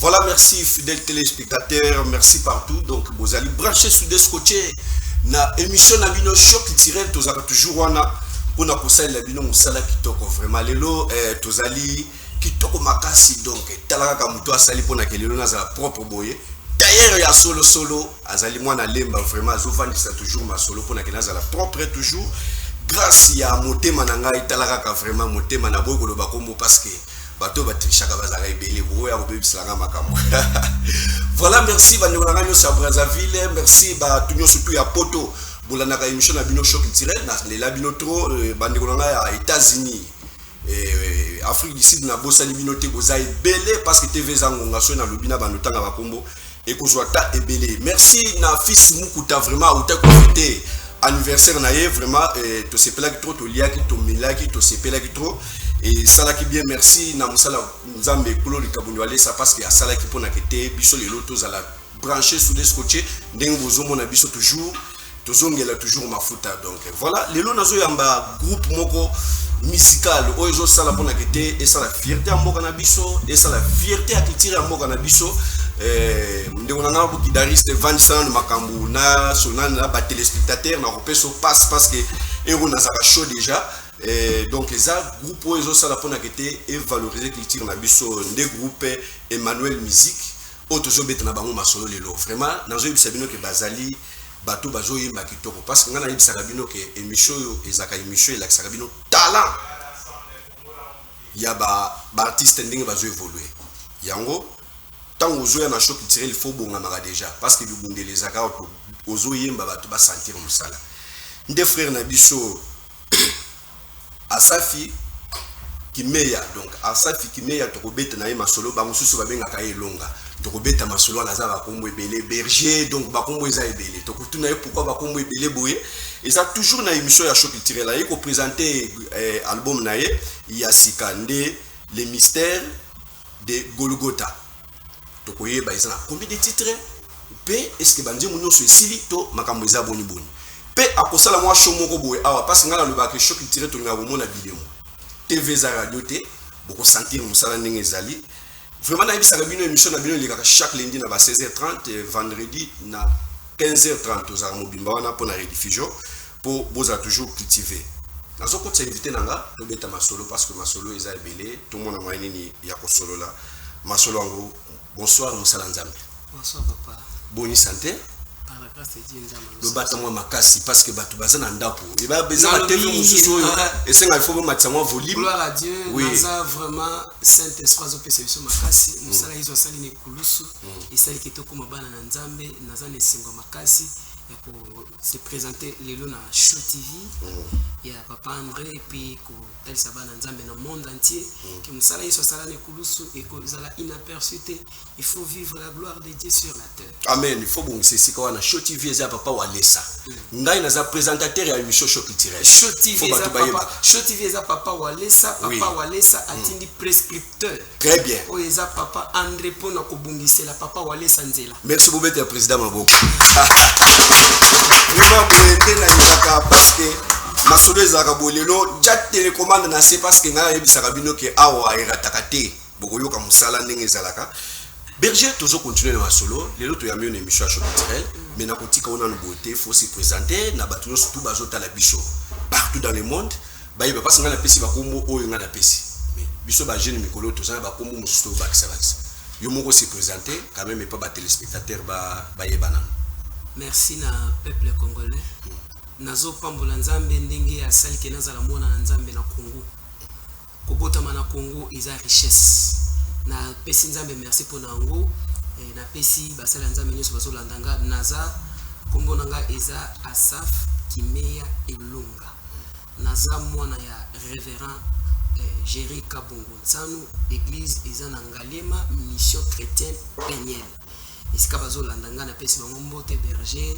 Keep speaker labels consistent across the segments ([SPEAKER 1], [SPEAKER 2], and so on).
[SPEAKER 1] Voilà, merci fidèles téléspectateurs, merci partout. Donc, vous allez brancher sur des côtés. Na émission na bino choc culturel, tous avez toujours wana. On a posé la bino musala kitoko vraiment lelo tozali kitoko makasi donc talaka kamuto asali pona ke lelo na za propre boye. D'ailleurs ya solo azali mwana lemba vraiment azofandisa toujours ma solo pona ke na za la propre toujours grâce ya motema na ngai talaka ka vraiment motema na boy koloba kombo parce que bato batrishaka bazaka ebele bo ya kobebisanga makambo. Voilà, merci bandeko na ngai sa Brazzaville, merci ba tunyo surtout ya poto bolana ka émission na bino choc culturel na lela bino trop bandeko na ngai ya États-Unis Afrique du Sud na bosali bino te boza ebele parce que TV zangonga so na lobina banotanga bakombo et kozwa ta ebele. Merci na fils Mukuta vraiment uta profiter anniversaire na ye vraiment to sepelaki trop to liaki to milaki to sepelaki trop et ça là qui bien merci na musala nzambe kulo likabundi wale ça parce que ya sala qui pona kete biso les lotos à la brancher sous les scotché ndenge bozomo na biso toujours tozongela toujours mafuta donc voilà lelo nazo yamba groupe moko musical oyo sala pona kete et ça la fierté ya mboka na biso et ça la fierté ya kitira ya mboka na biso ndeko na ngabo guitariste Vincent Makambu na sonana na ba téléspectateur na repeso passe parce que ero na saka show déjà. Donc ça groupe oyo sala pona kete et valoriser culture na biso nde groupe Emmanuel Musique otozo betana bango masolo lelo vraiment nazo yebisa bino ke bazali bato bazo yimba kitoko parce que ngana yebisa bino ke émission yo ezaka émission la kisaka bino talent ya ba artiste ndenge bazo évoluer yango tant ozo ya na show culturel il faut bonga maka déjà parce que bibundele zaka ozo yimba bato ba sentir musala nde frère na biso Asafi Kimeya donc Asafi Kimeya tokobeta na ye masolo bango susu babengaka ye longa tokobeta masolo na za bakombo ebele berger donc bakombo eza ebele tokutuna ye pourquoi bakombo ebele boye et ça toujours na émission ya choc culturel là ko présenter album na ye ya Sikande les mystères de Golgotha tokoye ba eza na combien de titres pe est-ce que bandi munyo so esili to makambo eza boni boni pe akosala mwa show moko boye awa parce ngana le baki choc culturel to ngabo mona vidéo TV za radio te boko sentir musala ndenge ezali vraiment na ebisa bino émission na bino lekaka chaque lundi na ba 16h30 et vendredi na 15h30 aux armobimba wana pour la rediffusion pour boza toujours cultiver nazo ko invité nanga to beta masolo parce que masolo eza ebele tout le monde a moyen ni ya ko solo la masolo ngo bonsoir musala nzambe.
[SPEAKER 2] Bonsoir papa.
[SPEAKER 1] Bonne santé.
[SPEAKER 2] Par la grâce de Dieu,
[SPEAKER 1] le battement makasi parce que batu bazana ndapo et ba besoin de TV mususu et c'est il faut mettre moi volume.
[SPEAKER 2] Gloire à Dieu.
[SPEAKER 1] Oui.
[SPEAKER 2] Naza vraiment Saint-Esprit zo perception makasi musala hizo sali ni kulusu isali kitoko mabana na nzambe naza ne singo makasi ya ko se présenter lelo na Show TV ya papa André et puis ko tel sabana nzambe na monde entier que musala hizo sala ne kulusu et ko zala inaperçu. Il faut vivre la gloire de Dieu sur la terre.
[SPEAKER 1] Amen. Il faut bon c'est quoi na Show TV eza papa Walesa. Ngai naza présentateur ya émission Show culturel.
[SPEAKER 2] Show TV eza papa. Show TV eza papa Walesa, papa Walesa atindi prescripteur.
[SPEAKER 1] Très bien.
[SPEAKER 2] O eza papa André pona ko bungisela papa Walesa nzela.
[SPEAKER 1] Merci beaucoup le président Maboko. Vraiment pour na yaka parce que masolo ezaka bolelo ja télécommande na c'est parce que ngai yebisaka bino ke awa erataka te boko yoka musala ndenge ezalaka. Berger toujours continuer na masolo lelo to ya mieux émission Show culturel mais na kotika ona no beauté faut se présenter na batuno surtout bazota la biso partout dans le monde ba yeba parce que ngana pesi bakombo oyo ngana pesi mais biso ba jeune mikolo to za bakombo mususu ba kisabakisa yo moko se présenter quand même pas ba téléspectateur ba yebana.
[SPEAKER 2] Merci na peuple congolais. Nazo pambola nzambe ndenge ya sali ke nazala mona na nzambe na Congo. Kobota mana Congo eza richesse. Na pesi nzambe merci pour nango na pesi basala nzambe nyoso bazolandanga naza kombo nanga eza Asaf Kimeya Elonga. Naza mwana ya révérend Jerry Kabongo Nsanu église eza na Ngalema mission chrétienne Peniel. Isika bazolandanga na pesi bango mbote berger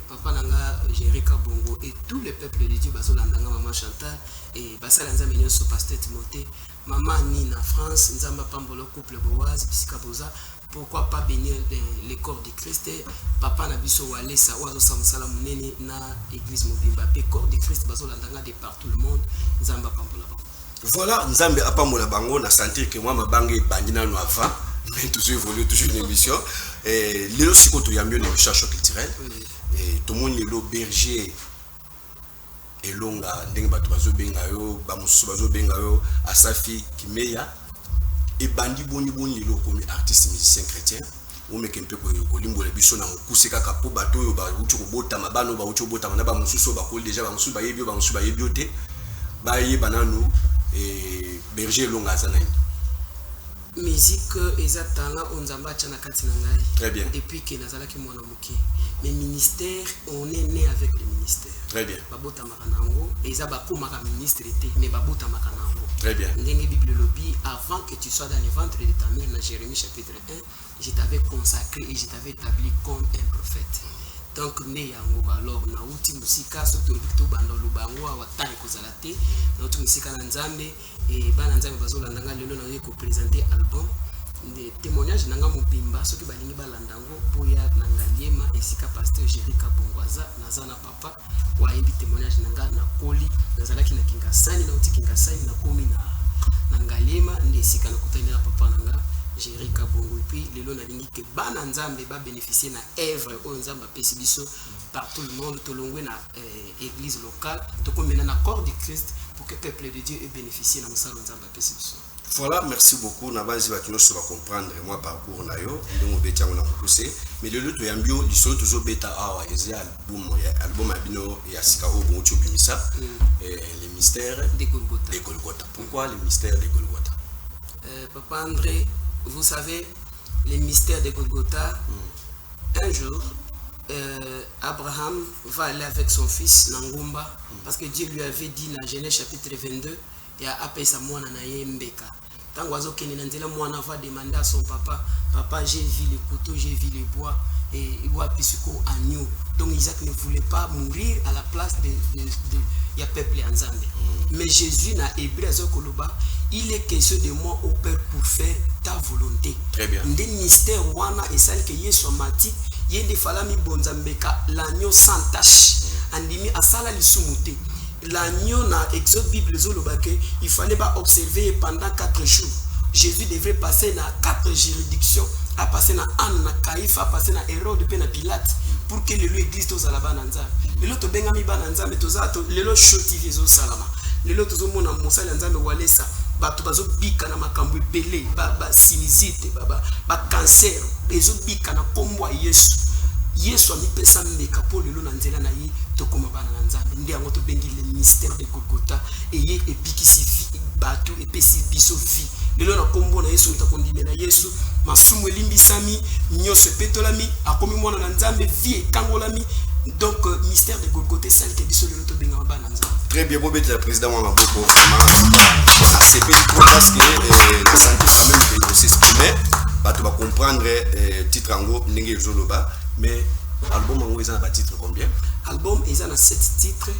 [SPEAKER 2] papa nanga Jerry Kabongo et tout le peuple de Dieu bazolandanga maman Chantal et basala nzambe nyoso pasteur Timothée maman Nina France nzamba pambolo couple Boaz bisika boza pourquoi pas bénir les corps de Christ? Papa na biso walesa wazo samsala munene na église mobimba pe corps de Christ bazo landanga de partout le monde nzamba pambola bango.
[SPEAKER 1] Voilà, nzambe apambola bango na sentir que moi mabange bandina no avant mais toujours évoluer toujours une émission et lelo siko to yambio na recherche culturelle et tout le monde lelo berger elonga ndenge bato bazo benga yo ba mususu bazo benga yo Asafi Kimeya et bandi boni lelo comme artiste musicien chrétien ou meke mpe ko limbola biso na mukuse kaka po bato yo ba uti ko bota mabano ba uti ko bota na ba mususu ba ko déjà ba mususu ba yebi te ba ye banano et berger elonga azana
[SPEAKER 2] musique ezatanga onzamba chana kati na ngai.
[SPEAKER 1] Très bien.
[SPEAKER 2] Depuis que nazala ki mwana muke. Mais ministère, on est né avec le ministère.
[SPEAKER 1] Très bien.
[SPEAKER 2] Babota makanango, eza bakomaka ministre était, mais babota makanango.
[SPEAKER 1] Très bien.
[SPEAKER 2] Ndenge Bible lobby, avant que tu sois dans le ventre de ta mère, dans Jérémie chapitre 1, je t'avais consacré et je t'avais établi comme un prophète. Donc ne yango alors na uti musika so to bito bando lubango awatani kozalate na uti musika na nzambe et bana nzambe bazola ndanga lelo na ye ko présenter album des témoignages nanga mobimba soki balingi balandango boya na ngaliema esika pasteur Jérika Bongwaza nazana papa wa yebi témoignage nanga na koli nazalaki na Kingasani na uti Kingasani na komi na ngaliema ndi esika na kutani na papa nanga Jérika Bongo. Et puis lelo na lingi ke bana nzambe ba bénéficier na œuvre o nzamba pesi biso partout le monde tolongwe na église locale to kombena na corps de Christ pour que le peuple de Dieu ait bénéficié na musalo nzamba pesi biso.
[SPEAKER 1] Voilà, merci beaucoup. Na base batino se va comprendre moi parcours na yo ndongo betia na poussé mais le to yambio lisolo tozo beta awa ezi album abino ya sika o bon chobimisa les mystères
[SPEAKER 2] de Golgotha.
[SPEAKER 1] De Golgotha. Pourquoi les mystères de Golgotha?
[SPEAKER 2] Papa André, vous savez, les mystères de Golgotha, un jour, Abraham va aller avec son fils Nangumba, parce que Dieu lui avait dit dans Genèse chapitre 22, il y a appelé sa moine na yembeka. Tant oiseau qui n'est moine va demander à son papa, papa j'ai vu les couteaux, j'ai vu les bois, et il voit pisco agneau. Donc Isaac ne voulait pas mourir à la place de ya peuple en Zambie. Mais Jésus na Hébreu Koloba, il est question de moi au Père pour faire ta volonté.
[SPEAKER 1] Très bien.
[SPEAKER 2] Des mystères wana et celle que Yesu mati, yende falami bonzambeka l'agneau sans tache. Andimi asala lisumute. L'agneau na Exode Bible zolobake, il fallait pas observer pendant 4 jours. Jésus devrait passer dans 4 juridictions, à passer dans Anne, na Caïphe, à passer dans Hérode, puis dans Pilate, pour que le lieu existe aux alabananza. Le lot bengami bananza, mais toza to le lot chotivé zo salama. Le lot tozo mona mosala nzambe walesa, bato bazo bika na makambo ebele, ba sinizite, ba cancer, bezo bika na kombo Yesu. Yesu amipesa mbeka po lelo na nzela na ye tokoma bana na nzambe ndi yango to bengi le mystère de Golgotha et ye ebikisi vie bato epesi biso vie lelo na kombo na Yesu ntakondime na Yesu masumu elimbisami nyoso epetolami akomi mwana na nzambe vie ekangolami donc mystère de Golgotha c'est que biso lelo to benga bana na nzambe.
[SPEAKER 1] Très bien, Bobet, le président Maboko, on a cédé trop parce que la santé quand même de s'exprimer, tu vas comprendre le titre en gros, Nengue Zoloba. Mais l'album en haut, il y a un titre combien?
[SPEAKER 2] L'album, il y a 7 titres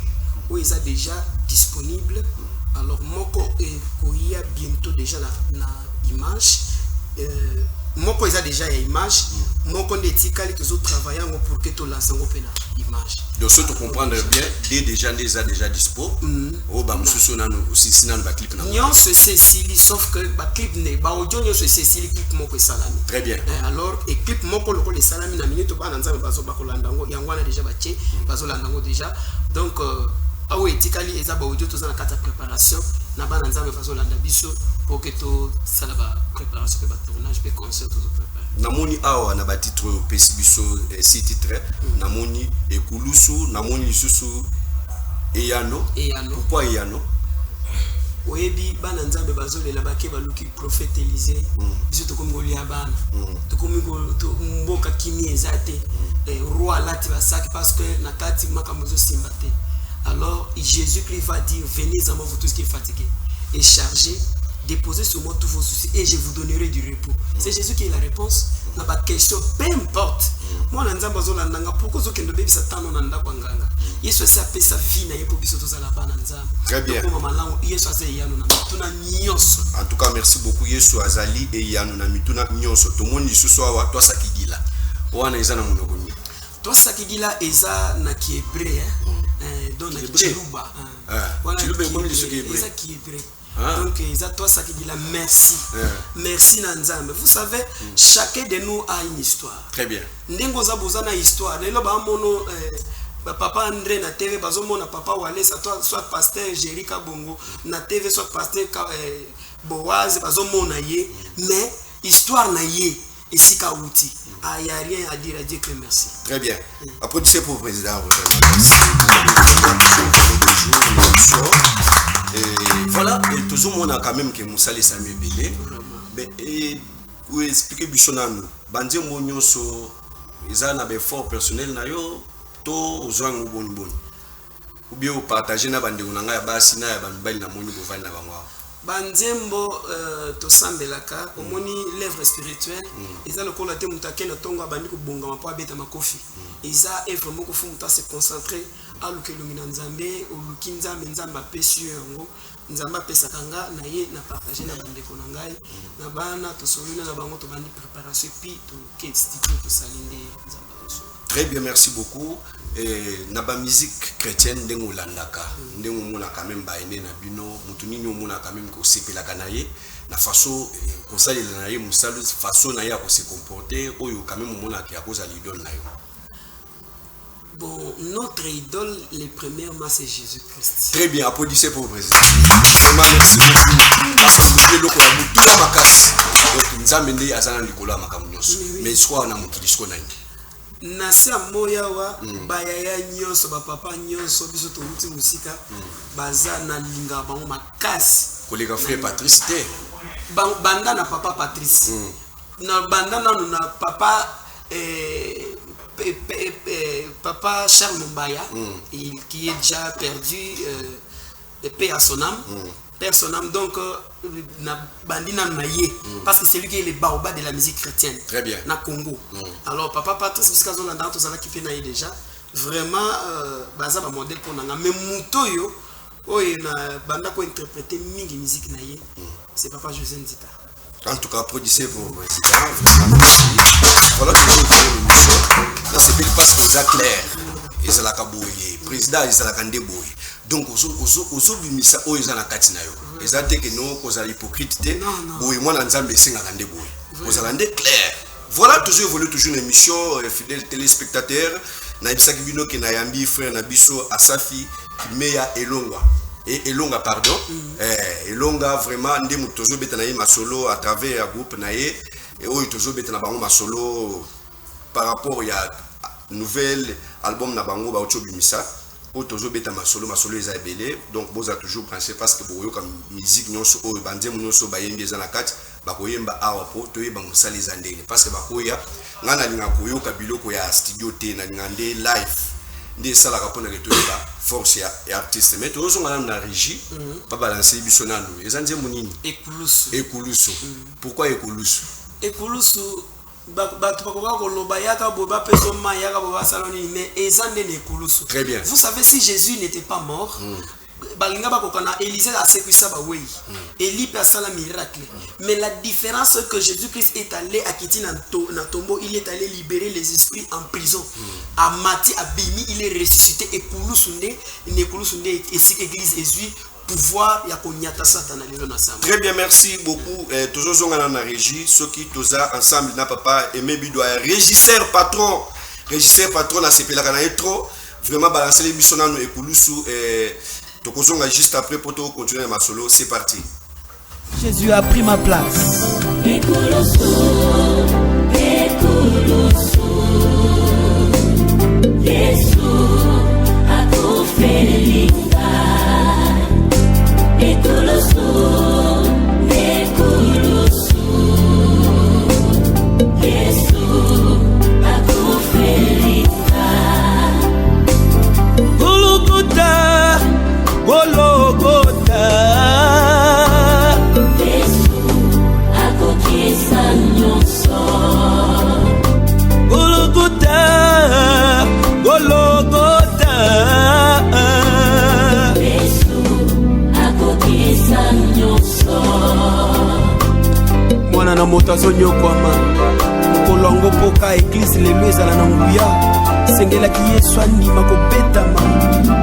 [SPEAKER 2] où il est déjà disponible. Alors, Moko il y a bientôt déjà l'image. Moko il a déjà une image. Moko des titres que vous travaillez pour que tu lances une image.
[SPEAKER 1] Donc, ce que tu comprends bien, déjà dispo. Oh, bah, monsieur aussi, sinon, le clip.
[SPEAKER 2] Non, c'est Cécile, sauf que le clip n'est pas audio, c'est Cécile, clip Moko Salami.
[SPEAKER 1] Très bien.
[SPEAKER 2] Alors, et clip Moko le Salami, na minute, bah, dans un bazo, bah, Kolandango, Yangwana déjà batché, bazo Landango déjà. Donc, ah oui, tikali, et ça, bah, audio, tout ça, la préparation, na ba dans un bazo Landabiso, pour que tout ça, la préparation, que tournage, que concert, tout ça.
[SPEAKER 1] Namoni awa na ba titre pesibiso 6 titres namoni ekulusu namoni lisusu eyano. Pourquoi eyano?
[SPEAKER 2] Oyebi bana nzambe bazolela bake baluki prophète Élisée biso tokomi kolia bana tokomi to mboka kimi ezate roi lati basaki parce que na kati makambo zo simbate. Alors Jésus-Christ va dire venez à moi vous tous qui êtes fatigués et chargés, déposez sur moi tous vos soucis et je vous donnerai du repos. C'est Jésus qui est la réponse. N'a pas de question, peu importe. Moi, je nzambe azolandanga pourquoi ozokende obebisa tano na ndako ya nganga yesu asi apesa vi na ye mpo biso tozala bana nzambe.
[SPEAKER 1] Très bien.
[SPEAKER 2] Tokoma malamu yesu aza eyano na mituna nyonso.
[SPEAKER 1] En tout cas, merci beaucoup. Yesu azali eyano na mituna nyonso. Tomoni lisusu awa twasakigila. Wana eza na monoko nini?
[SPEAKER 2] Twasakigila eza na kihébreu donc na kiluba.
[SPEAKER 1] Kiluba ekomi lisusu kihébreu.
[SPEAKER 2] Eza kihébreu. Donc eza twasakigila merci. Merci na nzambe. Vous savez, chacun de nous a une histoire.
[SPEAKER 1] Très bien.
[SPEAKER 2] Ndengo za bozana histoire. Lelo ba mono papa André na TV bazomona papa Walesa soit pasteur Jerica Bongo na TV soit pasteur Boaz bazomona ye mais histoire na ye esika outi. Ah, il n'y a rien à dire à Dieu que merci.
[SPEAKER 1] Très bien. Applaudissez pour le président. Et voilà, et toujours on a quand même que Moussa les Samuel Belé. Mais vous expliquez Bichonano, Bandé Monyoso, ils ont un effort personnel na yo, to ozwang bon bon. Ou bien vous partagez na bande unanga ya basi na ya banbali na moni bovani na bangwa.
[SPEAKER 2] Banzembo to sambelaka omoni l'œuvre spirituelle eza lokola te mutake na tongo abandi ko bonga mapo abeta makofi eza œuvre moko fu muta se concentrer à lukelumina nzambe oluki nzambe nzamba pesi yango nzamba pesa kanga na ye na partager na bande ko na ngai na bana to soluna na bango to bandi préparation pi to ke studio to salinde nzamba so.
[SPEAKER 1] Très bien, merci beaucoup. Na ba musique chrétienne ndengo landaka ndengo mona quand même ba ene na bino mutu nini mona quand même ko sepela kanaye na façon ko salela na ye musalo façon na ya ko se comporter oyo quand même mona ki akoza l'idole na yo.
[SPEAKER 2] Bon, notre idole les premièrement c'est Jésus-Christ.
[SPEAKER 1] Très bien, applaudissez pour le président. Vraiment merci beaucoup. Parce que vous êtes loko ya mutu na makasi. Donc nzambe ndi azana likola makamunyoso. Mais soit na mukilisiko na ndi.
[SPEAKER 2] Nasia moya wa bayaya nyonso ba papa nyonso biso to muti musika baza na linga bango makasi
[SPEAKER 1] kolega frère Patrice te
[SPEAKER 2] banda na papa Patrice na banda na papa papa Charles Mbaya qui est déjà perdu paix à son âme. Personne donc na bandina naye parce que c'est lui qui est le baobab de la musique chrétienne.
[SPEAKER 1] Très bien.
[SPEAKER 2] Na Congo. Alors papa Patrice jusqu'à zona dans zala qui fait déjà vraiment baza ba modèle pour nanga mais mutoyo oyo na banda ko interpréter mingi musique naye c'est papa José Nzita.
[SPEAKER 1] En tout cas applaudissez pour le président. Voilà que vous avez une émission. Là c'est bien parce que c'est clair. Et c'est la kabouye président et c'est la kandeboye. Donc ozo bimisa oyo za na kati na yo ezate ke no kozala hypocrite te boye mwana nzambe esenga kande boye kozala nde clair. Voilà toujours évolue toujours une émission fidèles téléspectateurs na bisaki bino ke na yambi frère na biso Asafi Meya Elonga et Elonga pardon Elonga vraiment nde mutozo beta na ye masolo à travers un groupe na ye et oyo tozo beta na bango masolo par rapport ya nouvel album na bango ba ocho bimisa tozo beta masolo eza ebele donc boza toujours penser parce que boyo comme musique nyonso oyo banzemu nyonso bayembi eza na kati bakoyemba awa po toyeba mosala eza ndenge parce que bakoya ngana linga koyoka biloko ya studio te na linga nde live nde esalaka mpona ke toyeba force ya artiste mais tozonga na régie pa balancer biso nano eza nzembo nini ekulusu pourquoi ekulusu bato bakoka koloba yaka boba peso ma yaka boba saloni mais ezande ne kulusu. Très bien. Vous savez si Jésus n'était pas mort balinga bakokana Élisée a sécuisa ba wei Élie peut faire miracle mais la différence c'est que Jésus-Christ est allé à quitter na tombeau il est allé libérer les esprits en prison à Mati à Bimi il est ressuscité et kulusunde ne kulusunde et église Jésus pouvoir ya konyata satana lelo na sama. Très bien, merci beaucoup. Toujours zonga na régie, ceux qui toza ensemble na papa Aimé Bidoya, régisseur patron na sepela kana trop vraiment balancer les missions na ekulusu tokozonga juste après pour continuer ma solo, c'est parti.
[SPEAKER 3] Jésus a pris ma place. Jésus a tout fait.
[SPEAKER 2] moto azonyokwama mokolo yango mpoka eglise lelo ezala na nguya sengelaki yesu andima kobetama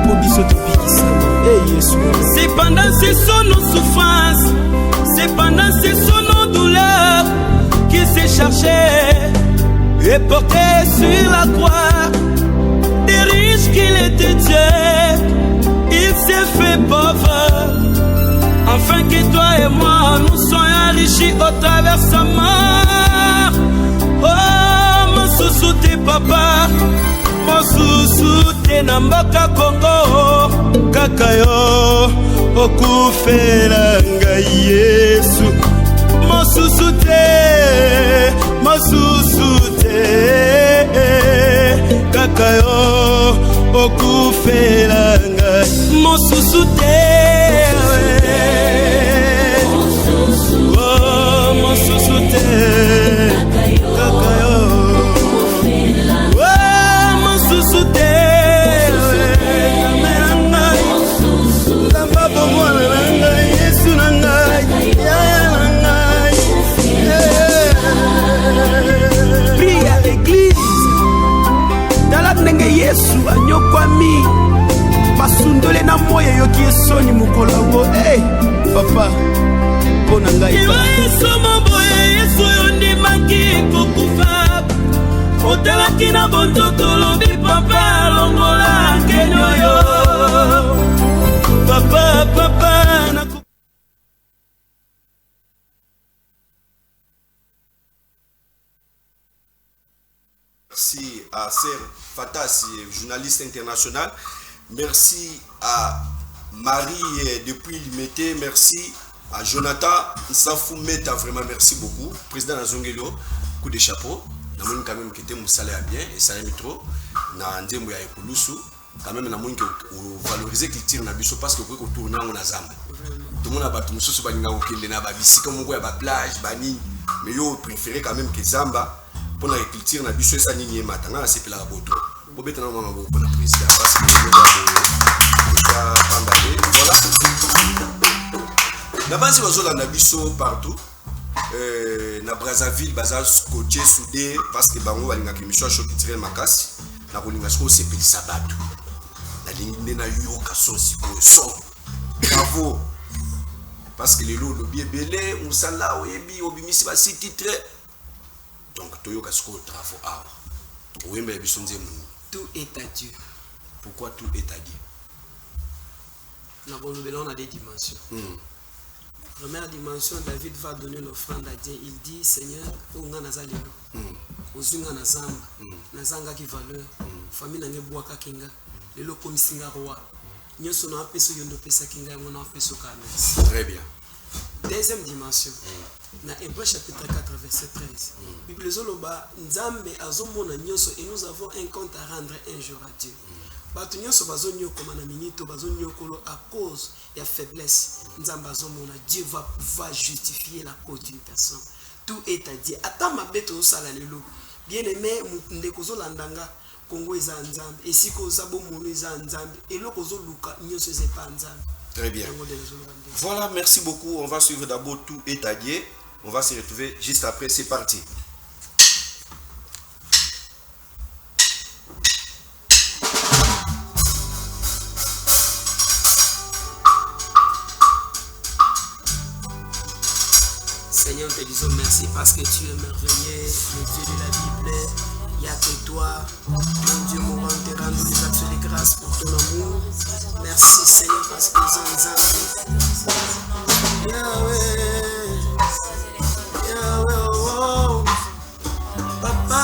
[SPEAKER 2] mpo biso tobikisama e yesu.
[SPEAKER 4] C'est pendant ces sons nos souffrances, c'est pendant ces sons nos douleurs qu'il s'est cherché et porté sur la croix. Des riches qu'il était Dieu, il s'est fait pauvre, afin que toi et moi nous soyons enrichis au travers sa mort. Oh mon sousou t'es papa, mon sousou t'es Namboka Congo, kakayo okufela ngai Yesu. Mon sousou t'es, mon sousou t'es, kakayo okufela ngai. Mon sousou t'es, oh mon sousou t'es, kakayo, oh mon sousou t'es, kamela ngai, lamba bomwana na ngai, Yesu na ngai, yaya na ngai.
[SPEAKER 2] Pria l'église tala ndenge yesu anyokwami basundole na moyo yoki esoni mokolo yango. Hey, papa mpo na ngai
[SPEAKER 4] Yesu maboye, Yesu yondimaki kokufa, otalaki na bonzoto lobi papa longola kenyoyo. Papa, papa na
[SPEAKER 1] Merci à Ser Fatas, journaliste international. Merci à Marie depuis Limité. Merci à Jonathan Nsafoumeta, vraiment merci beaucoup. Président Nazongelo, coup de chapeau. Nous avons quand même quitté mon salaire bien et ça aime trop. Nous avons dit quand même nous valoriser la culture parce que nous avons tourné en Zambie. Tout le monde a battu, nous avons dit que nous avons une plage, mais nous préférons quand même que Zamba. Pour la culture, na biso esa nini matanga na sepela boto. Bo betana mama bo na président parce que ça pambale. Voilà. Na base bazola na biso partout. Na Brazzaville, baza coaché soudé parce que bango balinga kimisho show culturel makasi. Na kolinga sko sepelisa bato. Na lingi na yo kaso siko son. Bravo. Parce que les lots de bien belé, on sala oyebi obimisi ba si titre. Donc, Toyoka Sko travaux à
[SPEAKER 2] tout est à Dieu.
[SPEAKER 1] Pourquoi tout est à Dieu?
[SPEAKER 2] On a des dimensions. Première dimension, David va donner l'offrande à Dieu. Il dit, Seigneur, on a nazalelo, ozunga nazamba, nazanga qui valeur, famille nange boaka kinga, lelo komisinga roi. Nyoso na peso yondo pesa kinga, on a peso kames.
[SPEAKER 1] Très bien.
[SPEAKER 2] Deuxième dimension. Dans Hébreux chapitre 4 verset 13. Bible zoloba nzambe azomona nyoso et nous avons un compte à rendre un jour à Dieu. Batu nyoso bazonyo koma na minito bazonyo kolo à cause ya faiblesse. Nzambe azomona Dieu va justifier la cause d'une personne. Tout est à Dieu. Ata mabeto osala lelo. Bien-aimé ndeko zolandanga Congo eza nzambe et si ko zabo mono eza nzambe et loko zoluka nyoso eza pa nzambe.
[SPEAKER 1] Très bien. Voilà, merci beaucoup. On va suivre d'abord tout est à Dieu. On va se retrouver juste après. C'est parti.
[SPEAKER 2] Seigneur, te disons merci parce que tu es merveilleux, le Dieu de la Bible. Il n'y a que toi, mon Dieu, mon roi, te rendre des actes de grâce pour ton amour. Merci Seigneur parce que nous sommes Yahweh, Yahweh, oh, Papa.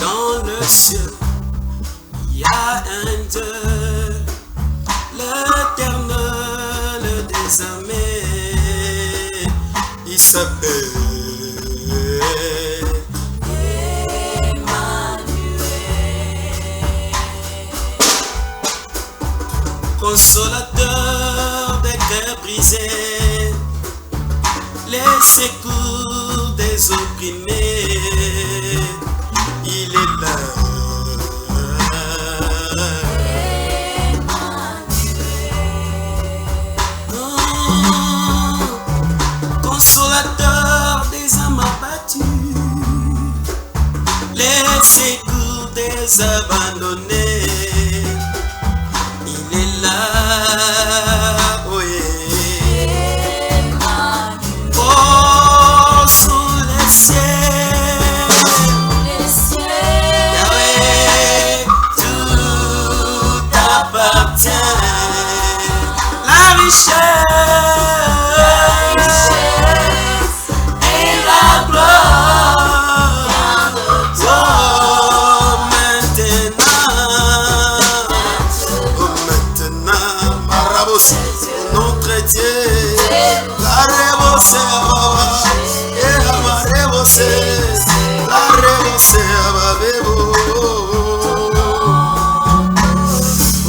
[SPEAKER 2] Dans le ciel, il y a un Dieu, l'Éternel des armées, il s'appelle consolateur des cœurs brisés, les secours des opprimés.
[SPEAKER 5] les abandonner. Il est là, oh yeah. Oh, sous les cieux, Yahweh, tout appartient. La richesse et la gloire. Oh, maintenant, Marabos, notre Dieu, la rebose, et la rebose, la rebose,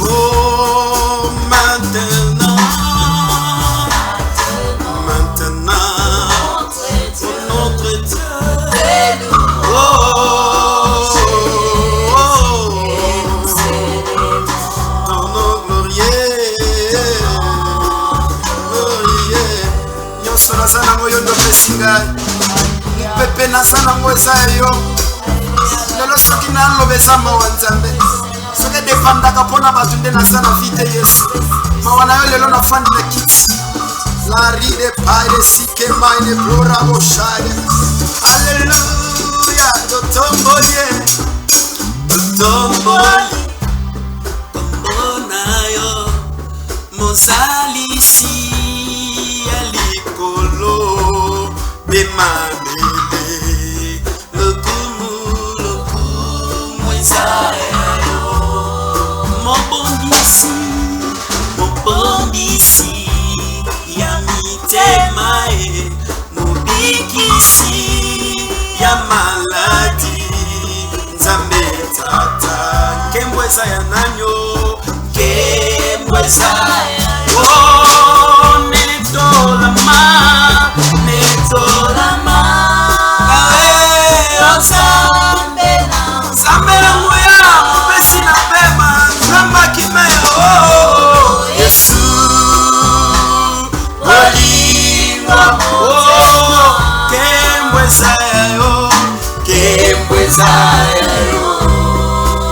[SPEAKER 5] oh, maintenant, notre Dieu, oh, ton nom glorieux, nyonso naza nango yo ndopesi ngai, mopepe naza nango eza yo. Lelo soki naloba eza mawa nzambe, soki edepandaka mpona bato nde naza na vi te Yesu. Mawa na yo lelo nafandi na kiti la ride paile sikema ine plora boshaya. Alleluia, totombolie, totomboli, tombonayo, mozalisi ya likolo, bemabele, lokumu ezayo, mobondisi ya mitema e, mobikisi ya maladi, nzambe tata, nkembo eza ya nanyo, nkembo eza oh, netolama, netolama, nzambe na moya, mopesi na pema, nzamba kimeo, oh, Yesu.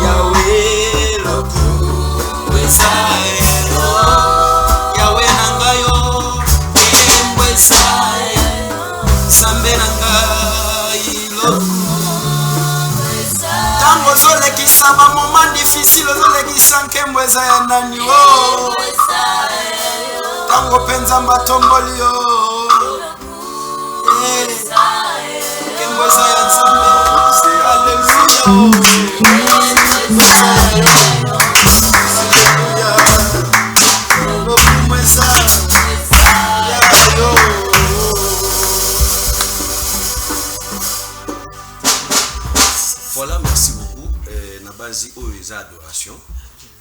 [SPEAKER 5] Yahweh lokumu ezayo, Yahweh nangayo, kembo ezayo, Nzambe nangai lokumu ezayo. Tango ozolekisa ba moment difficile, ozolekisa nkembo ezayo nani wo, tango penza mbatomboli yo, kembo ezayo Nzambe.
[SPEAKER 1] Voilà, merci beaucoup. Na base oyo eza adoration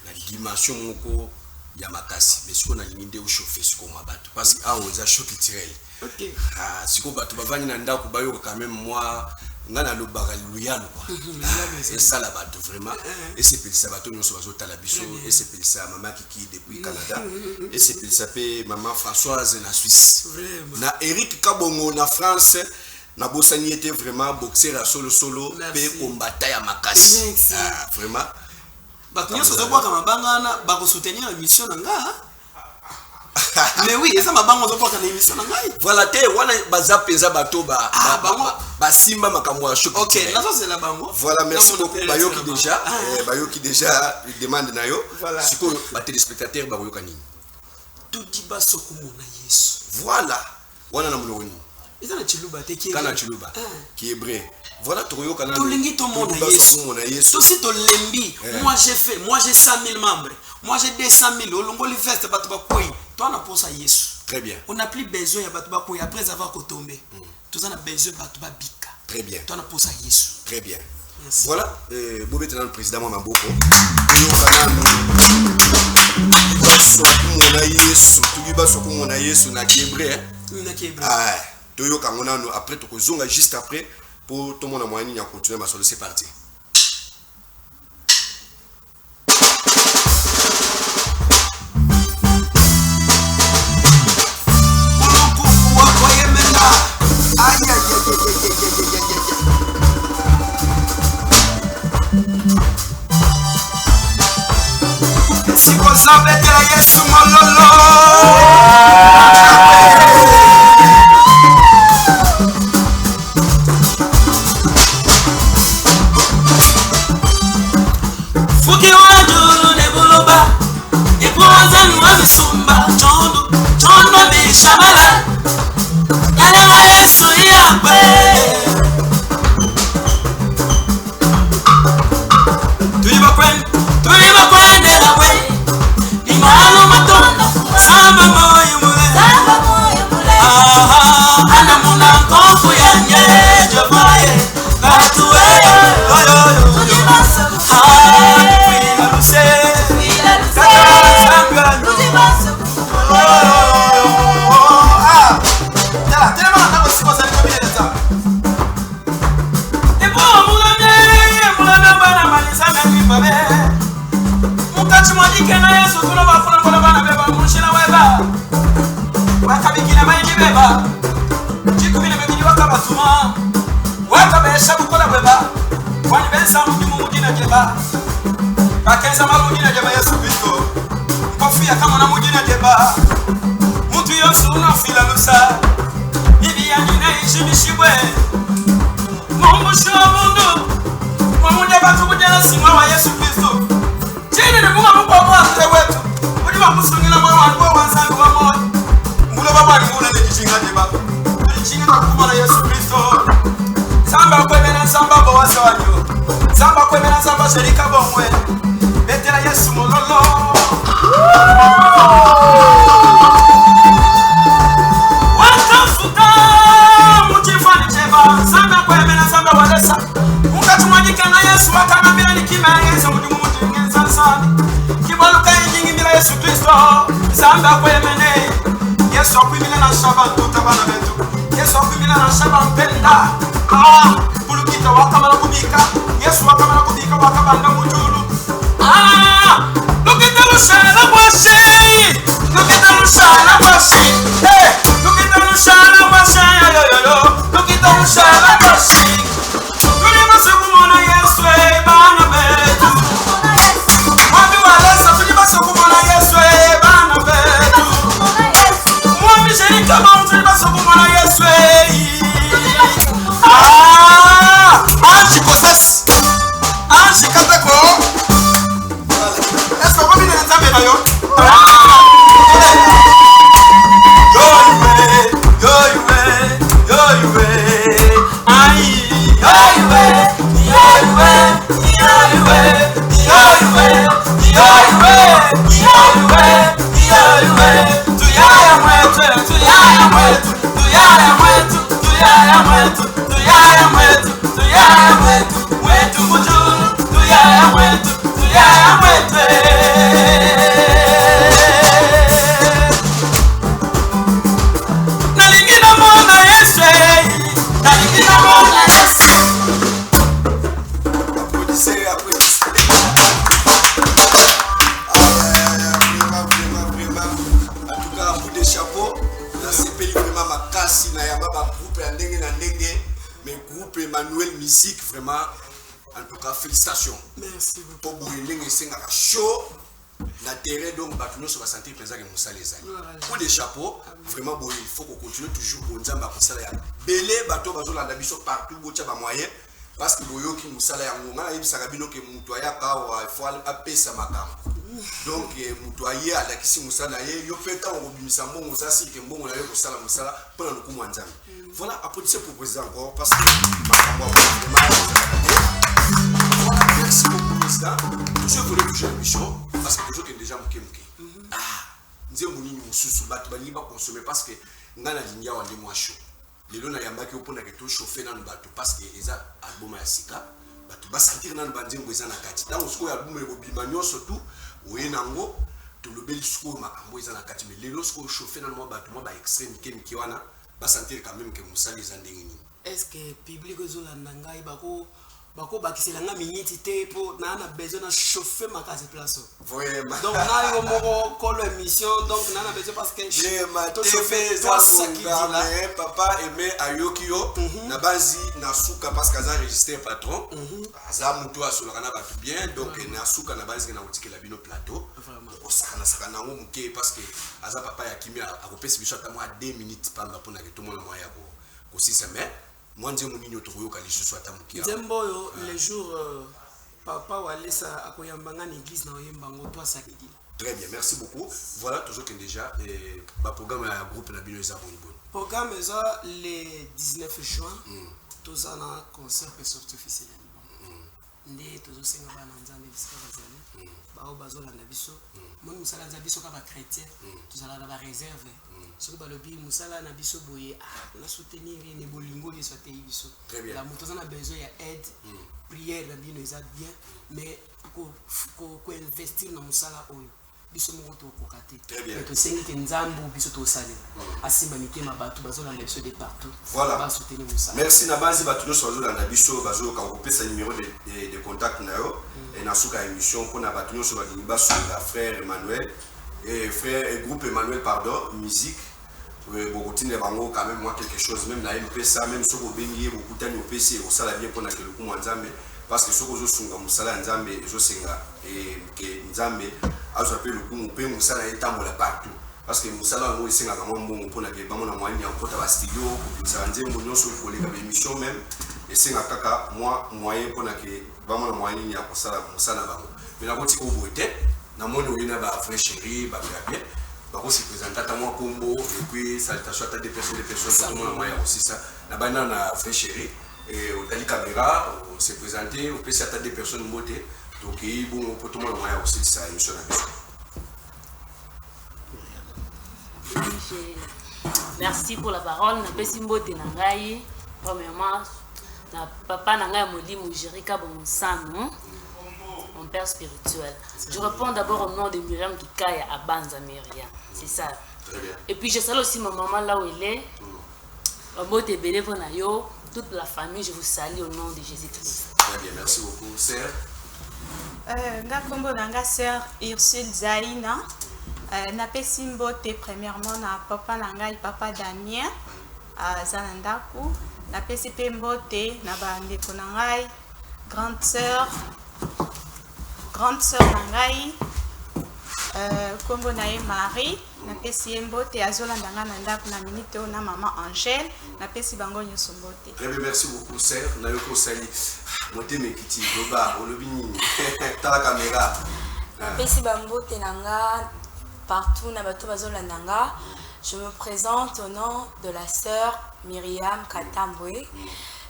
[SPEAKER 1] na dimension moko ya makasi, mais siko na limite au chauffer siko mabato parce que awo eza choc culturel. OK. Ah, siko bato bavani na ndako bayo quand même moi ngana lo bagaluyano quoi. Et ça la bato vraiment et c'est pour ça bato nyonso bazo tala biso et c'est pour ça maman Kiki depuis Canada et c'est pour ça pe maman Françoise na Suisse. Na Eric Kabongo na France. Na bosani était vraiment boxer à solo pe combattre ya makasi. Ah, vraiment.
[SPEAKER 5] Bakonyo so kwa kama bangana bako soutenir la mission nanga. Mais oui, ça m'a bango so kwa na émission nanga.
[SPEAKER 1] Voilà te wana baza penza bato ba simba makambo ya choc.
[SPEAKER 5] OK, là c'est la bango.
[SPEAKER 1] Voilà, merci beaucoup bayoki déjà il demande na yo. Siko ba téléspectateurs ba yoka nini.
[SPEAKER 5] Tout dit ba sokumona Yesu.
[SPEAKER 1] Voilà. Wana na muloni.
[SPEAKER 5] Kana chiluba te ki
[SPEAKER 1] kana chiluba qui est vrai. Voilà to kana
[SPEAKER 5] to lingi to mona Yesu. To si to lembi, moi j'ai fait, moi j'ai 100 000 membres. Moi j'ai 200 000 olongo li veste batu ba koi. Toi na posa Yesu.
[SPEAKER 1] Très bien.
[SPEAKER 5] On n'a plus besoin ya batu ba koi après avoir tombé. Tous on a besoin batu ba bika.
[SPEAKER 1] Très bien.
[SPEAKER 5] Toi na posa Yesu.
[SPEAKER 1] Très bien.
[SPEAKER 5] Merci.
[SPEAKER 1] Voilà, Bobé le président Mamboko. Après, juste après, pour tout le monde à moyen, on continue à solo, c'est parti.
[SPEAKER 5] Aïe aïe aïe aïe aïe aïe aïe aïe aïe. Chikosa betela Yesu mololo.
[SPEAKER 4] Fuki wajulu nebuluba Ipuwazani wabisumba Chondo bishabala Yalewa Yesu iyakwe Tuliba kwendela we Imano matondo Samba moyo mule Ana muna kofu yange Jobaye Batuwe Bakenza mabujina jaba Yesu Kristo Kofia kama na mujina jaba Muntu yose unafila lusa Ibi yanyi na ishimishibwe Mungu shomundu Mwamunde batu kujela simwa wa Yesu Kristo Chini ni munga mkwa mwazile wetu Udiwa musungila mwa wanguwa wanzangu wa moja Mbulo baba ni muna nejichinga jeba Nejichinga na kumala Yesu Kristo Samba kwemena samba bowasa wanyo Samba kwemena samba sherika bomwe Betela Yesu mololo Wakafuta Mujifani cheba Samba kwemena samba walesa Mukachumajika na Yesu wakanambila nikime Yesu mudimu mujingenza sani Kibaluka injingi mbila Yesu Kristo Samba kwemene Yesu wakwimile na shaba tutabana betu Yesu wakwimile na shaba mpenda Bulukita wakamala kubika Yesu wakamala kubika wakabanda mujulu Look at the Luciana Washi Look at the Luciana Washi Hey, look at the Luciana Washi Look at the Luciana Washi Tulima sukumona Yesu bana betu Mwami walesa tulima sukumona Yesu bana betu Mwami sherika mamu tulima sukumona Yesu Anchikosas Anchikatako Esko kwa bine nzambe na yo
[SPEAKER 1] Emmanuel Musique, vraiment, en tout cas, félicitations.
[SPEAKER 2] Merci
[SPEAKER 1] beaucoup. Pour Bouinding et Sengaka Show, la terre donc, nous sommes sentir présent et Moussa les amis. Pour des chapeaux, vraiment, il faut qu'on continue toujours pour nous dire que ça a belé, bateau, bateau, la dabiso partout, botia ba moyen, parce que boyo qui Moussa la yangoma, il s'agabino que Moutoya ka il faut appeler ça makam. Donc, Moutoya à la kisi Moussa na ye, yo fait tant au bimisa bon Moussa si que bon on a eu Moussa la pendant le coup mouanzam. Voilà, après c'est pour poser encore parce que merci beaucoup président. Toujours voulais toucher l'émission parce que toujours qu'il déjà mouké. Ah, nous avons mis nous sous battre bali ba consommer parce que ngana linya wa ndemo chaud. Lelo na yamba ki opona ke to chauffer na bato parce que eza album ya sika bato ba sentir na bandengo eza na kati. Dans ce album le bimanyo surtout oyenango to lobeli siko makambo eza na kati mais lelo siko chauffer na mo bato mo ba extrême ki wana va sentir quand même que Moussa les a.
[SPEAKER 2] Est-ce que le public est là? bako bakiselanga minute te po na besoin de chauffer ma case place.
[SPEAKER 1] Vraiment.
[SPEAKER 2] Donc na yo moko kolo émission donc na besoin parce que
[SPEAKER 1] to chauffer ça papa aimé ayokio na bazi na suka parce que ça enregistré patron. Ça muto asolaka na batu bien donc na suka na bazi na utikela bino plateau. Osakana ngo muke parce que aza papa ya kimi akopesi biso ata moi 2 minutes pamba pona ke tout monde moya ko sisa mais moi ndio muninyo to yoka lisusu ata mukia.
[SPEAKER 2] Zemboyo les jours papa walesa akoyambanga na église na oyembango toi sakidi.
[SPEAKER 1] Très bien, merci beaucoup. Voilà toujours que déjà ba programme ya groupe na bino eza bon.
[SPEAKER 2] Programme eza le 19 juin. Tozana concert pe sortie officielle. Ndé tozo senga bana nzambe bisika bazali. Bao bazolanda biso. Mon musala nza biso ka ba chrétien. Tozala na ba réserve. Soko balobi musala na biso boye na soutenir ne bolingo yeso te biso. La mutozana besoin ya aide. Prière na bino eza bien mais ko investir na musala oyo. Biso mo to kokate. Et to sengi te nzambo biso to sale. Asima mitema batu bazolanda biso de partout.
[SPEAKER 1] Voilà.
[SPEAKER 2] Ba soutenir musala.
[SPEAKER 1] Merci na base batu no bazolanda biso bazoka kopesa numéro de contact na yo et na suka émission pona batu no so ba sur la frère Emmanuel et frère groupe Emmanuel pardon musique. Beaucoup de bango quand même moi quelque chose même na MP ça même soko bengi beaucoup tani opesi au sala bien pona que le coup nzambe parce que soko zo sunga musala nzambe zo senga et que nzambe azo appelle le coup mpe musala etambola partout parce que musala ngo isenga kama mbongo pona que bamona mwani ya kota ba studio ko za nzembo nyonso ko leka ba émission même et senga kaka moi moyen pona que bamona mwani ya kosala musala bango mais na koti ko boite na mono yina ba frère chéri ba bien. Donc on se présente à moi combo et puis salutation à des personnes tout le monde moyen aussi ça la banane na frère chéri et au tali caméra on s'est présenté on peut s'attendre des personnes beauté donc bon pour tout le monde moyen aussi ça émission
[SPEAKER 6] merci pour la parole na pesi mbote na ngai premièrement na papa na ngai Molimo Jerika Bonsano mon père spirituel. Je réponds d'abord au nom de Myriam Kikaya à Banza Myriam. C'est ça.
[SPEAKER 1] Très bien.
[SPEAKER 6] Et puis je salue aussi ma maman là où elle est. Toute la famille, je vous salue au nom de Jésus-Christ.
[SPEAKER 1] Très bien, merci beaucoup. Sœur.
[SPEAKER 7] Ngakombo nanga sœur Ursule Zaina. Na pesi mbote premièrement na papa nanga papa Damien à Zanandaku. Na pesi pe mbote na ba ndeko nanga grande sœur Nangai, Kombo Nae Marie, na pesi mbote azolanda nga na ndako na minute na maman Angèle, na pesi bango nyoso mbote.
[SPEAKER 1] Très bien, merci beaucoup sœur. Na yoko sali. Moté mekiti goba olobini ta la caméra.
[SPEAKER 8] Na pesi bambote nanga partout na bato bazolanda nga. Je me présente au nom de la sœur Myriam Katambwe.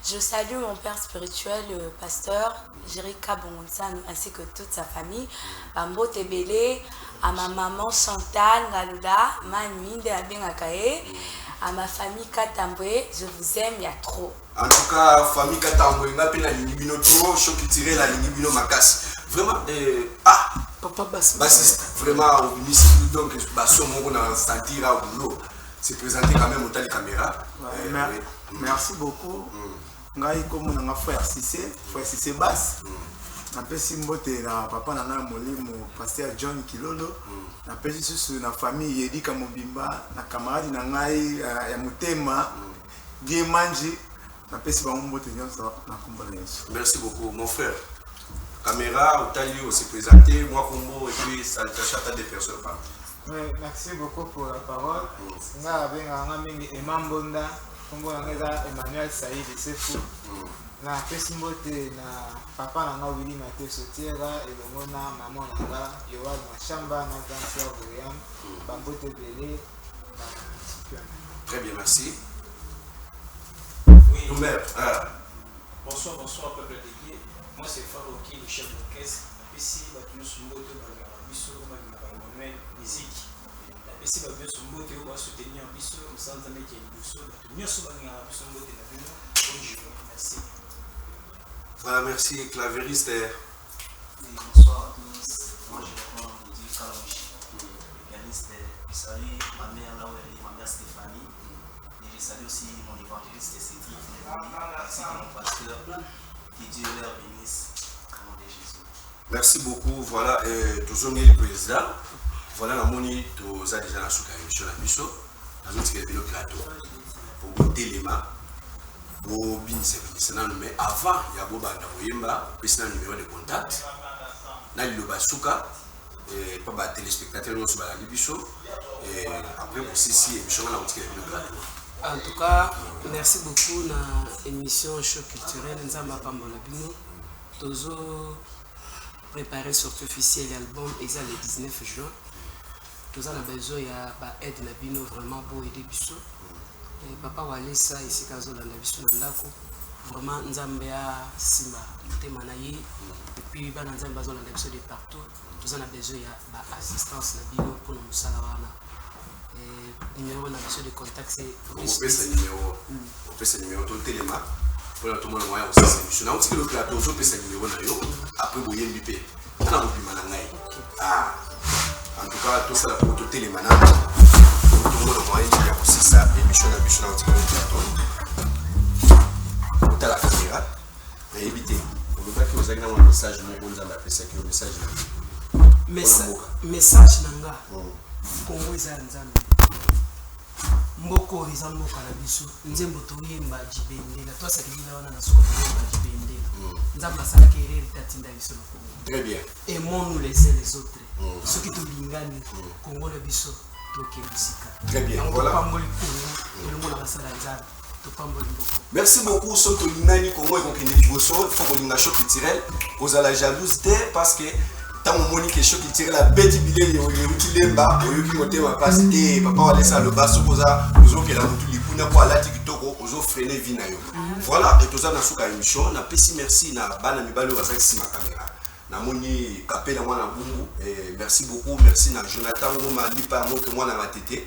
[SPEAKER 8] Je salue mon père spirituel, le pasteur Jerika Bonsano, ainsi que toute sa famille. Bambo Tebele, à ma maman Chantal Ngaloula, Manu de Abengakae, à ma famille Katambwe, je vous aime, il y a trop.
[SPEAKER 1] En tout cas, famille Katambwe, on a peine à l'inibino trop, choc qui tirait la l'inibino macasse. Vraiment,
[SPEAKER 2] papa
[SPEAKER 1] bassiste, vraiment, donc, basso, on a senti là au boulot. C'est présenté quand même au tas de caméra.
[SPEAKER 5] Merci beaucoup. Ngai comme on a frère Cissé basse. Na pesi mbote na papa na Molimo pasteur John Kilolo. Na pesi susu na famille Yedika Mobimba na camarade na ngai ya mutema Diemanji. Na pesi ba mbote nyonso na kombola Yesu.
[SPEAKER 1] Merci beaucoup mon frère. Caméra au tali aussi présenté moi combo et puis salutation à des personnes.
[SPEAKER 9] Merci beaucoup pour la parole. Nga benga mingi Emambonda. Emmanuel Saïd c'est fou. Na pesi mbote na papa na Willy Mathieu Sotiera et le mona maman na Yoal Machamba na Dansia William Bambote Belé.
[SPEAKER 1] Très bien, merci.
[SPEAKER 10] Oui. Bonsoir peuple dédié. Moi c'est Faroki, le chef d'orchestre. Ici Batounou Sumbote Bisso Emmanuel musique. Et si vous avez soutenir un bisou, nous sommes en merci.
[SPEAKER 1] Voilà, merci, clavériste.
[SPEAKER 11] Bonsoir à tous. Moi, je réponds au Dieu Kalouchi, pianiste. Je salue ma mère là où elle est, ma mère Stéphanie. Et je salue aussi mon évangéliste Cédric, ainsi que mon pasteur. Que Dieu leur bénisse. Au nom de Jésus.
[SPEAKER 1] Merci beaucoup. Voilà, tous le président. Voilà, la monnaie, tous déjà la souka émission la mission. Dans notre plateau. Pour goûter les mains. Pour bien se mais avant, il y a Boba Naboyemba, président numéro de contact. Dans le Basuka, et pas de téléspectateurs, nous sommes à la Libiso. Et après, aussi, si émission la notre plateau.
[SPEAKER 2] En tout cas, merci beaucoup na émission Choc culturel Nzamba Pambola Bino. Tozo préparé sortie officielle l'album et ça le 19 juin. Tozo na besoin ya ba aide na bino vraiment pour aider biso. Et papa Walesa ici kazo la biso na ndako. Vraiment Nzamba ya simba tema na ye et puis ba Nzamba bazo la biso de partout. Tozo na besoin ya ba assistance na bino pour nous sala wana. Numéro de contact c'est
[SPEAKER 1] on peut ce numéro tout téléma pour tout le monde moyen aussi c'est on dit le plateau on peut ce numéro na yo après boyer mbipé na bobima na ngai en tout cas tout ça pour tout téléma na tout le monde moyen il y a aussi ça émission na bicho na le plateau ta la caméra et éviter pour le bac vous avez un message nous on a appelé ça que le
[SPEAKER 2] message nanga Congo za nzambe mboko eza mboka na biso nzembo toyemba jibendela twasakilila wana na soko toyemba jibendela nzamba salaki erere tatinda biso na Congo.
[SPEAKER 1] Très bien.
[SPEAKER 2] Aimons-nous les uns les autres. Ceux qui tolingani Congo na biso tokebisika.
[SPEAKER 1] Très bien.
[SPEAKER 2] Voilà. Pamboli Congo le monde basala nzambe topamboli mboko.
[SPEAKER 1] Merci beaucoup soto lingani Congo et kokende liboso faut ko linga choc culturel kozala jalouse parce que tant mon monique choc culturel la bête bilé yo kilemba yo kimote ma passe et papa va laisser le bas sokoza ozo ke la mutu likuna pour ala tikitoko ozo freiner vina yo. Voilà et toza na suka émission na pesi merci na bana mibalo bazaki sima caméra. Na moni kapela mwana bungu et merci beaucoup merci na Jonathan Ngoma lipa moto mwana matete.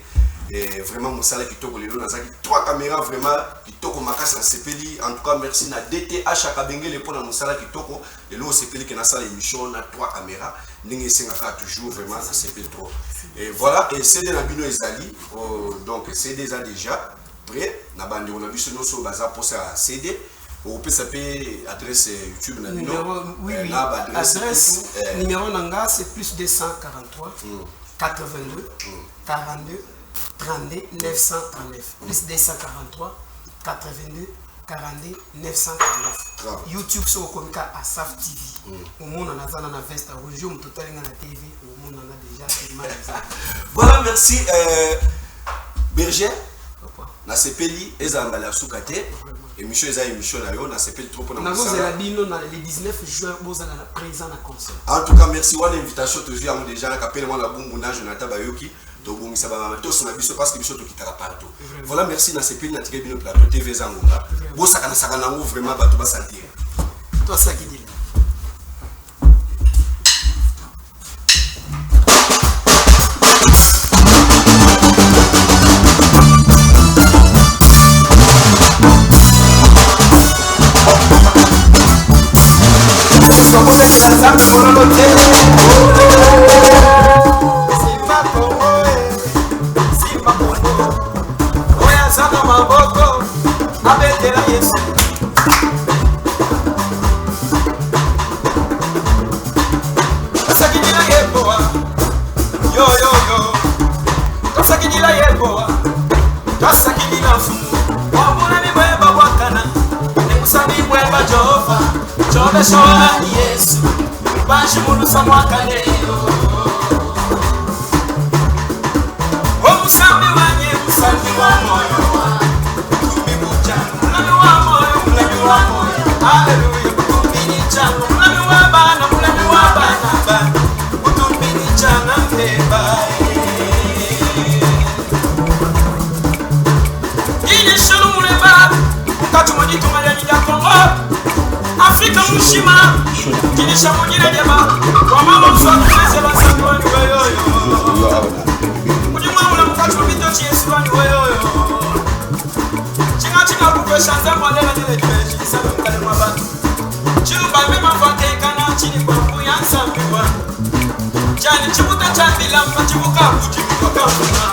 [SPEAKER 1] Et vraiment mon salaire qui toko lelo nazaki 3 caméras vraiment qui toko makasi na sepeli en tout cas merci na DTH akabengele pour na mon salaire qui toko lelo sepeli que na salle émission na 3 caméras ndenge sengaka toujours vraiment na sepeli trop et voilà et CD na bino ezali donc CD ça déjà prêt na bande on a vu sur nos baza pour ça CD on peut s'appeler adresse YouTube na bino
[SPEAKER 2] oui adresse numéro nanga c'est plus 243 82 42 32 939 plus 243 82 42 939 YouTube sur komika Asaf TV au monde en azana na veste rouge on total na TV au monde en a déjà
[SPEAKER 1] voilà merci Berger na sepeli ezamba la sukate émission eza émission na yo na sepeli trop na
[SPEAKER 2] musala na bino na le 19 juin bozala na présent na concert
[SPEAKER 1] en tout cas merci wa l'invitation toujours à déjà na kapela moi na bumbu na Jonathan Bayoki donc on ça va tous na biso parce que biso to kitaka partout voilà merci na sepeli na tika bino plateau TV zangonga bo saka na vraiment bato ba sentir
[SPEAKER 2] toi ça qui dit
[SPEAKER 4] Yesu bashi mulu samwaka leo omusambi wanye musambi wa moyo kumibuja mulami wa moyo haleluya kutumbini changu mulami wa bana ba kutumbini changa mbeba ile shulu muleba katumoni tumalani ya Kongo Afrika mushima kinisha mujira jema kwa mama mfanyeze basangi wani weyoyo kujimwa mula mkatu mbito chiesu wani weyoyo chinga kupesha nzambo alela nile kweshi kisabe mkale mwabatu chilumba mima mfateka chini kwa mbu ya nsambiwa chani chibuta chandila mpa chibuka kujibuka kwa